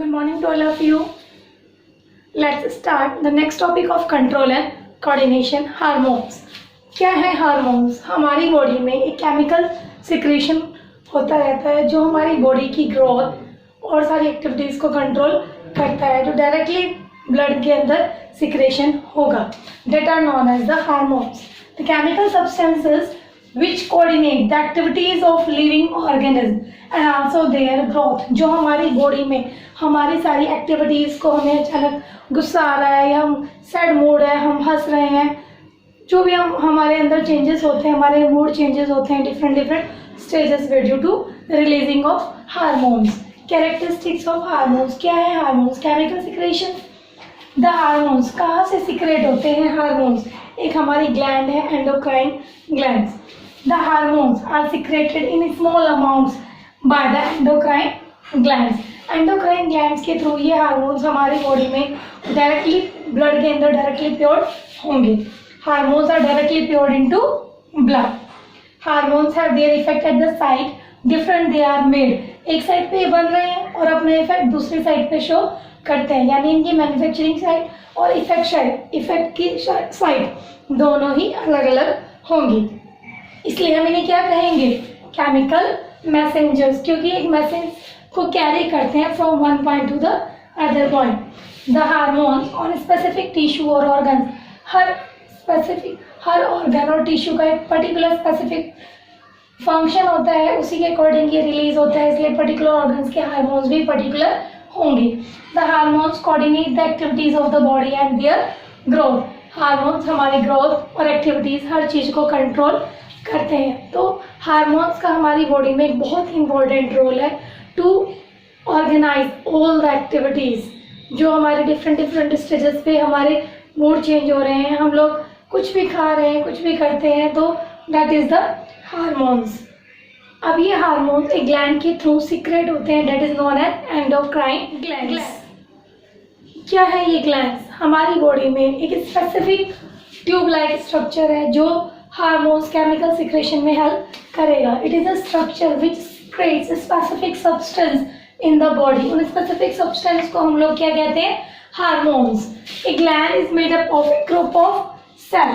Good morning to all of you. Let's start the next topic of control and coordination, hormones. क्या है hormones? हमारी body में एक chemical secretion होता रहता है जो हमारी बॉडी की ग्रोथ और सारी एक्टिविटीज़ को कंट्रोल करता है, जो डायरेक्टली ब्लड के अंदर सिक्रेशन होगा. That are known as the hormones, the chemical substances which coordinate the activities of living organism and also their growth. जो हमारी बॉडी में हमारी सारी एक्टिविटीज़ को, हमें अचानक गुस्सा आ रहा है या हम सैड मूड है, हम हंस रहे हैं, जो भी हमारे अंदर चेंजेस होते हैं, हमारे मूड चेंजेस होते हैं डिफरेंट स्टेजेस में due to releasing of hormones. Characteristics of hormones. क्या है hormones? Chemical secretion. The hormones कहाँ से सिक्रेट होते हैं हार्मोन्स? एक हमारी ग्लैंड है, endocrine glands. The hormones are secreted in small amounts by the endocrine glands. Endocrine glands के थ्रू ये हार्मोन्स हमारी बॉडी में डायरेक्टली ब्लड के अंदर डायरेक्टली प्योर्ड होंगे. Hormones are directly poured into blood. Hormones have their effect at the side, different they are made. एक side पे बन रहे हैं और अपना इफेक्ट दूसरी साइड पे शो करते हैं, यानी इनकी मैन्युफैक्चरिंग साइड और इफेक्ट की साइड दोनों ही अलग अलग होंगी. इसलिए हम इन्हें क्या कहेंगे? केमिकल मैसेंजर्स, क्योंकि एक मैसेज को कैरी करते हैं from one point two the other point. The hormones on specific tissue और ऑर्गन. हर ऑर्गन और टिश्यू का एक पर्टिकुलर स्पेसिफिक फंक्शन होता है, उसी के अकॉर्डिंग ये रिलीज होता है, इसलिए पर्टिकुलर ऑर्गन्स के हार्मोन्स भी पर्टिकुलर होंगे. The hormones coordinate the activities of the body and their growth. Hormones हमारी ग्रोथ और एक्टिविटीज हर चीज को कंट्रोल करते हैं. तो हार्मोन्स का हमारी बॉडी में एक बहुत ही इम्पोर्टेंट रोल है to organize all the activities. जो हमारे डिफरेंट स्टेजेस पे हमारे मूड चेंज हो रहे हैं, हम लोग कुछ भी खा रहे हैं, कुछ भी करते हैं, तो दैट इज़ द हार्मोन्स. अब ये हार्मोन्स एक ग्लैंड के थ्रू सीक्रेट होते हैं, that is known as endocrine glands. क्या है ये ग्लैंड्स? हमारी बॉडी में एक स्पेसिफिक ट्यूब लाइक स्ट्रक्चर है जो हार्मोन्स केमिकल सिक्रेशन में हेल्प करेगा. It is a structure which creates specific substance in the body. उन स्पेसिफिक सब्सटेंस को हम लोग क्या कहते हैं? Hormones. A gland is made up of a group of cell.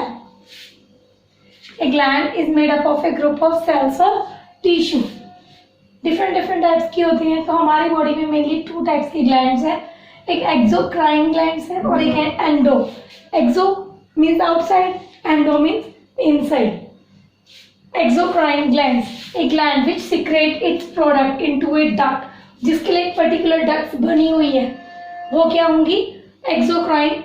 A gland is made up of a group of cells of tissue. Different types की होती हैं. तो हमारी बॉडी में मेनली टू टाइप्स की ग्लैंड्स हैं. एक एक्सोक्राइन ग्लैंड्स है और एक है endo. Exo means outside, endo means inside. Exocrine glands, a gland which secrete its product into a duct. जिसके लिए एक पर्टिकुलर डक्ट बनी हुई है, वो क्या होंगी? Exocrine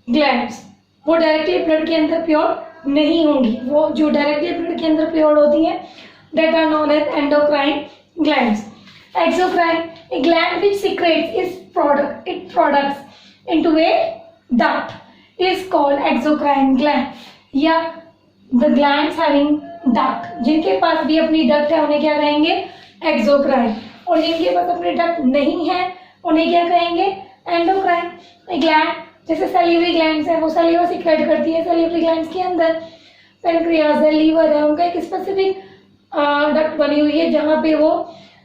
glands. वो डायरेक्टली ब्लड के अंदर प्योर नहीं होंगी. वो जो डायरेक्टली ब्लड के अंदर प्योर होती हैं that are known as endocrine glands. Exocrine, a gland which secretes its products into a duct is called exocrine gland. या the glands having duct, जिनके पास भी अपनी डक्ट है उन्हें क्या कहेंगे? एक्सोक्राइन. और जिनके पास अपनी डक्ट नहीं है उन्हें क्या कहेंगे? एंडोक्राइन. ग्लैंड जैसे सैलिवरी ग्लैंड्स है, वो सैलिवा सीक्रेट करती है. सैलिवरी ग्लैंड्स के अंदर पेनक्रियाज है, लीवर है, उनका एक स्पेसिफिक डक्ट बनी हुई है जहाँ पे वो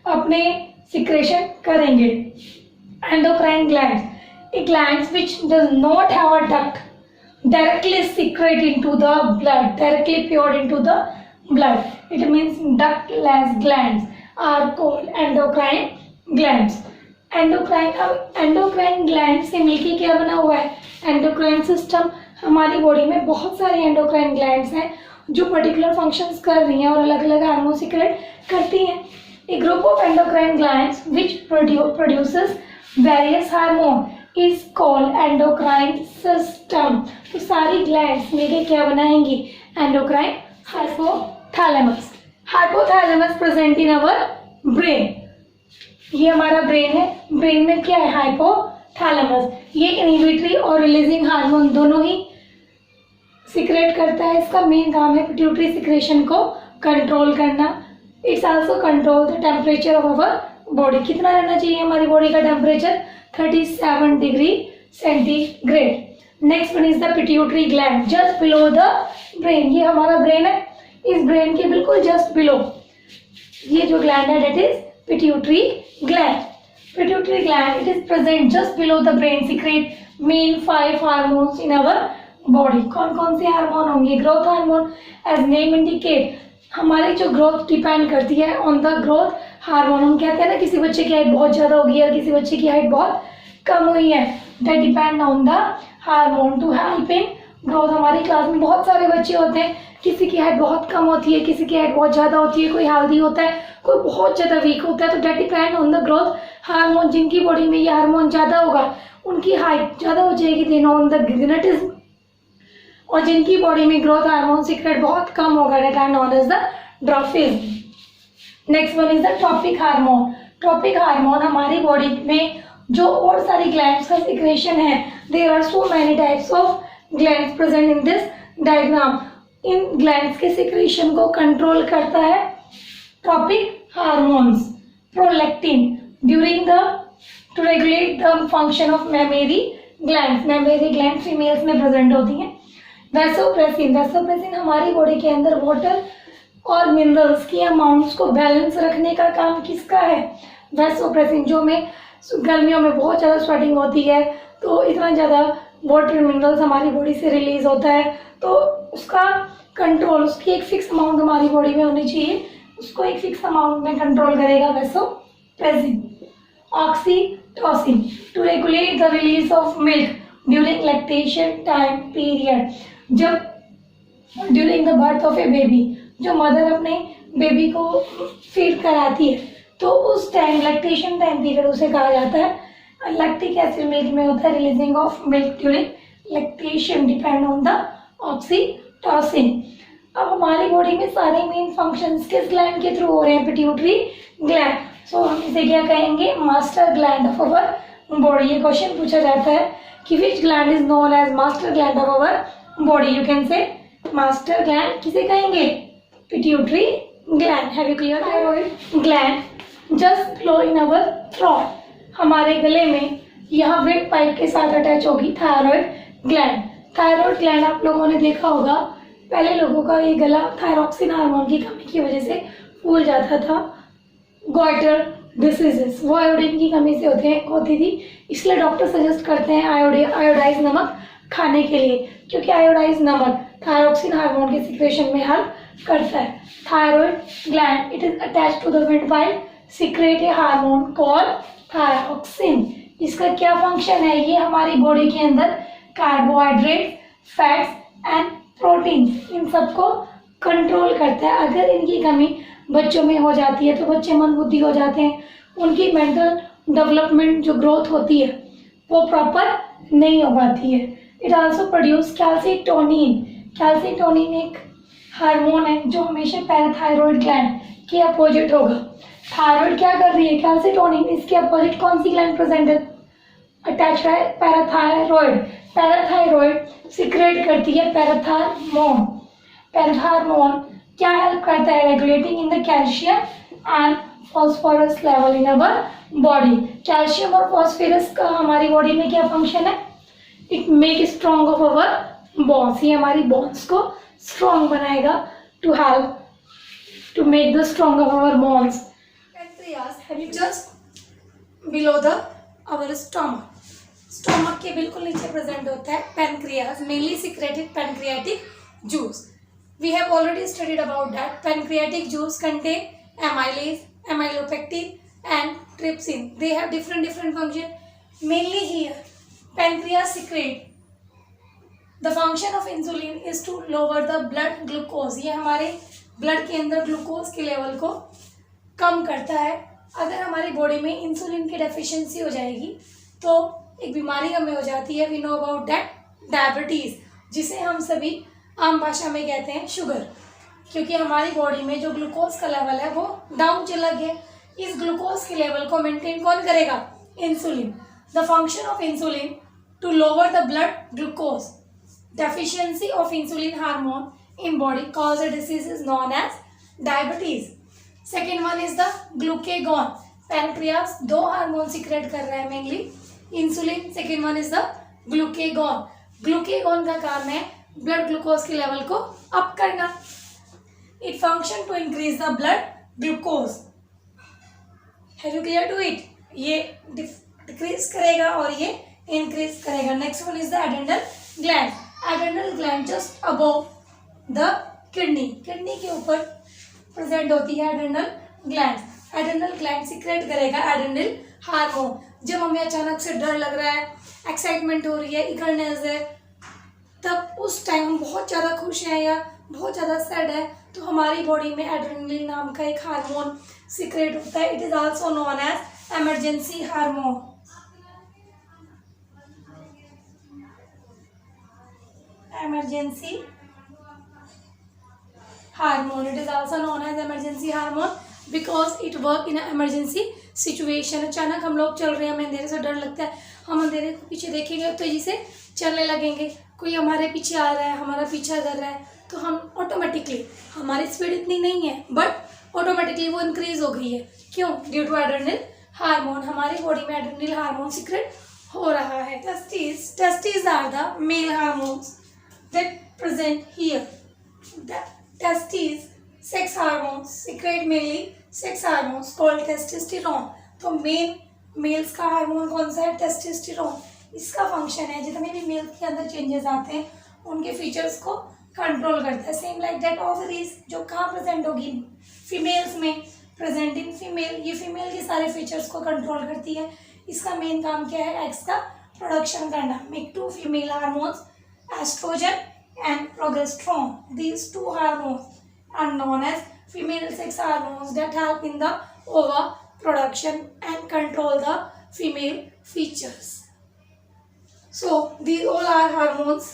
अपने सिक्रेशन करेंगे. Endocrine glands, A glands which does not have a duct directly secrete into the blood, directly poured into the blood. It means ductless glands are called endocrine glands. Endocrine gland से मिलके क्या बना हुआ है? Endocrine system. हमारी body में बहुत सारे एंडोक्राइन ग्लैंड्स हैं जो पर्टिकुलर फंक्शंस कर रही हैं और अलग अलग हार्मोन सीक्रेट करती हैं. A group of endocrine glands which produces various hormone is called endocrine system. तो सारी ग्लैंड्स मिलके क्या बनाएंगी? Endocrine. Hypothalamus. Hypothalamus present in our brain. ये हमारा ब्रेन है. ब्रेन में क्या है? हाइपोथैलेमस. ये इनहिबिटरी और रिलीजिंग हार्मोन दोनों ही सीक्रेट करता है. इसका मेन काम है पिट्यूटरी सिक्रेशन को कंट्रोल करना. It's also control the temperature of our body. कितना रहना चाहिए हमारी बॉडी का temperature? 37 degree centigrade. Next one is the pituitary gland just below the brain. ये हमारा ब्रेन है, इस ब्रेन के बिल्कुल जस्ट बिलो ये जो ग्लैंड है that is pituitary gland. Pituitary gland, it is present just below the brain, secrete main 5 hormones in our body. कौन कौन से हार्मोन होंगे? Growth hormone, as name indicate, हमारी जो ग्रोथ डिपेंड करती है ऑन द ग्रोथ हार्मोन. हम कहते हैं ना किसी बच्चे की हाइट बहुत ज़्यादा होगी या किसी बच्चे की हाइट बहुत कम हुई है, that depend on the hormone to help in growth. हमारी क्लास में बहुत सारे बच्चे होते हैं, किसी की हाइट बहुत कम होती है, किसी की हाइट बहुत ज़्यादा होती है, कोई हेल्दी होता है, कोई बहुत ज़्यादा वीक होता है. तो that depend on the growth hormone. जिनकी बॉडी में ये हार्मोन ज़्यादा होगा उनकी हाइट ज़्यादा हो जाएगी, देन ऑन द जेनेटिज्म. और जिनकी बॉडी में ग्रोथ हार्मोन सीक्रेट बहुत कम होगा, that are known as the dwarfism. Next one is the tropic hormone. Tropic hormone हमारी बॉडी में जो और सारी ग्लैंड्स का सिक्रेशन है, there are so many types of glands present in this diagram. इन ग्लैंड्स के सिक्रेशन को कंट्रोल करता है tropic hormones. Prolactin during the to regulate the function of mammary glands. Mammary gland females में present होती हैं. Vasopressin, vasopressin हमारी body के अंदर वाटर और मिनरल्स की अमाउंट्स को बैलेंस रखने का काम किसका है? वैसोप्रेसिन. जो में गर्मियों में बहुत ज़्यादा स्वेटिंग होती है तो इतना ज़्यादा वाटर मिनरल्स हमारी बॉडी से रिलीज होता है, तो उसका कंट्रोल, उसकी एक फिक्स अमाउंट हमारी बॉडी में होनी चाहिए, उसको एक फिक्स अमाउंट में कंट्रोल करेगा vasopressin. Oxytocin to regulate the release of milk during lactation time period. जब during the birth of a baby, जो मदर अपने बेबी को फीड कराती है तो उस टाइम लैक्टेशन टाइम पीरियड उसे कहा जाता है. लैक्टिक एसिड मिल्क में होता है releasing of milk during lactation, depend on the oxytocin. अब हमारी बॉडी में सारे मेन फंक्शंस किस ग्लैंड के थ्रू हो रहे हैं? Pituitary gland. सो हम इसे क्या कहेंगे? Master gland of our body. ये क्वेश्चन पूछा जाता है कि which gland is known as master gland of our body. You can say master gland किसे कहेंगे? Pituitary gland. Have you clear? Thyroid gland just flow in our throat. हमारे गले में यहाँ विंड पाइप के साथ अटैच होगी थायराइड ग्लैंड. थायराइड ग्लैंड आप लोगों ने देखा होगा, पहले लोगों का ये गला थायरॉक्सिन हार्मोन की कमी की वजह से फूल जाता था. गॉइटर डिसीजेस वो आयोडीन की कमी से होती थी, इसलिए डॉक्टर सजेस्ट करते हैं आयोडाइज नमक खाने के लिए, क्योंकि आयोडाइज नमक थायरॉक्सिन हार्मोन के सिक्रेशन में हेल्प करता है. Thyroid gland it is attached to the wind pipe, secrete a hormone called thyroxine. इसका क्या फंक्शन है? ये हमारी बॉडी के अंदर कार्बोहाइड्रेट, फैट्स एंड प्रोटीन इन सबको कंट्रोल करता है. अगर इनकी कमी बच्चों में हो जाती है तो बच्चे मंदबुद्धि हो जाते हैं, उनकी मेंटल डेवलपमेंट जो ग्रोथ होती है वो प्रॉपर नहीं हो पाती है. It also produce calcitonin. Calcitonin एक हार्मोन है जो हमेशा पैराथायरॉइड ग्लैंड के अपोजिट होगा. थायराइड क्या कर रही है? कैल्सिटोनिन. इसके अपोजिट कौन सी ग्लैंड प्रेजेंट है? अटैच है पैराथायरॉइड. पैराथायरॉइड सीक्रेट करती है पैराथार्मोन. पैराथार्मोन क्या हेल्प करता है? Regulating in the calcium and phosphorus level in our body. Calcium और फॉस्फोरस का हमारी बॉडी में क्या फंक्शन है? It make strong of our bones. ये हमारी बोन्स को स्ट्रॉन्ग बनाएगा, to help to make the strong of our bones. Just below the our stomach. Stomach के बिल्कुल नीचे प्रेजेंट होता है pancreas, mainly secreted pancreatic juice. We have already studied about that. Pancreatic juice contain amylase, amylopectin and trypsin. They have different function. Mainly here, pancreas secrete. The function of insulin is to lower the blood glucose. ये हमारे blood के अंदर glucose के level को कम करता है. अगर हमारी बॉडी में इंसुलिन की डेफिशिएंसी हो जाएगी तो एक बीमारी हमें हो जाती है. We know about that diabetes, जिसे हम सभी आम भाषा में कहते हैं शुगर, क्योंकि हमारी बॉडी में जो ग्लूकोज का लेवल है वो डाउन चला गया. इस ग्लूकोज के लेवल को मेंटेन कौन करेगा? Insulin. The function of insulin to lower the blood glucose. Deficiency of insulin hormone in body cause a disease is known as diabetes. Second one is the glucagon. Pancreas दो hormone secrete कर रहा है, mainly insulin. Second one is the glucagon. Glucagon का काम है blood glucose के level को up करना. It function to increase the blood glucose. Have you clear to it? ये डिक्रीज करेगा और ये इंक्रीज करेगा। Next one is the adrenal gland. Adrenal gland just above the kidney, kidney के ऊपर प्रेजेंट होती है adrenal gland. Adrenal gland secrete करेगा एडेंडल हार्मोन। जब हमें अचानक से डर लग रहा है, एक्साइटमेंट हो रही है, इगरनेस है, तब उस टाइम हम बहुत ज़्यादा खुश हैं या बहुत ज़्यादा सैड है, तो हमारी बॉडी में एड्रेनलिन नाम का एक हार्मोन सीक्रेट होता है। It is also known as emergency hormone. Emergency hormone, it is also known as emergency hormone because it work in emergency situation. अचानक हम लोग चल रहे हैं, हमें अंधेरे से डर लगता है, हम अंधेरे को पीछे देखेंगे तो तेजी से चलने लगेंगे, कोई हमारे पीछे आ रहा है, हमारा पीछा कर रहा है, तो हम ऑटोमेटिकली, हमारी स्पीड इतनी नहीं है बट ऑटोमेटिकली वो इंक्रीज हो गई है। क्यों? Due to adrenal hormone. हमारी बॉडी में एड्रेनल हार्मोन सीक्रेट हो रहा है। Testis are the male hormones that present here. Testis sex hormones secrete mainly sex hormones called testosterone. तो मेल्स का हार्मोन कौन सा है? टेस्टोस्टेरोन। इसका फंक्शन है जितने भी मेल्स के अंदर चेंजेस आते हैं उनके फीचर्स को कंट्रोल करता है। सेम लाइक दैट ओवरीज जो कहाँ प्रेजेंट होगी? फीमेल्स में, प्रेजेंट इन फीमेल। ये फीमेल के सारे फीचर्स को कंट्रोल करती है। इसका मेन काम क्या है? एग्स का प्रोडक्शन करना। Make two female hormones estrogen and progesterone. These two hormones are known as female sex hormones that help in the ova production and control the female features. So these all are hormones.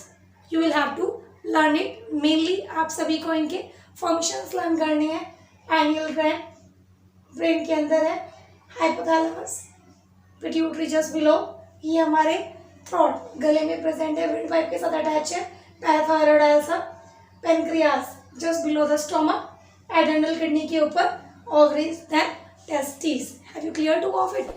You will have to learn it. Mainly आप सभी को इनके functions learn करने हैं। Pineal gland brain के अंदर है, hypothalamus pituitary just below, ये हमारे throat गले में present है, windpipe के साथ attach है, parathyroid also, pancreas just below the stomach, adrenal kidney के ऊपर, ovaries, then testis. Have you clear to of it?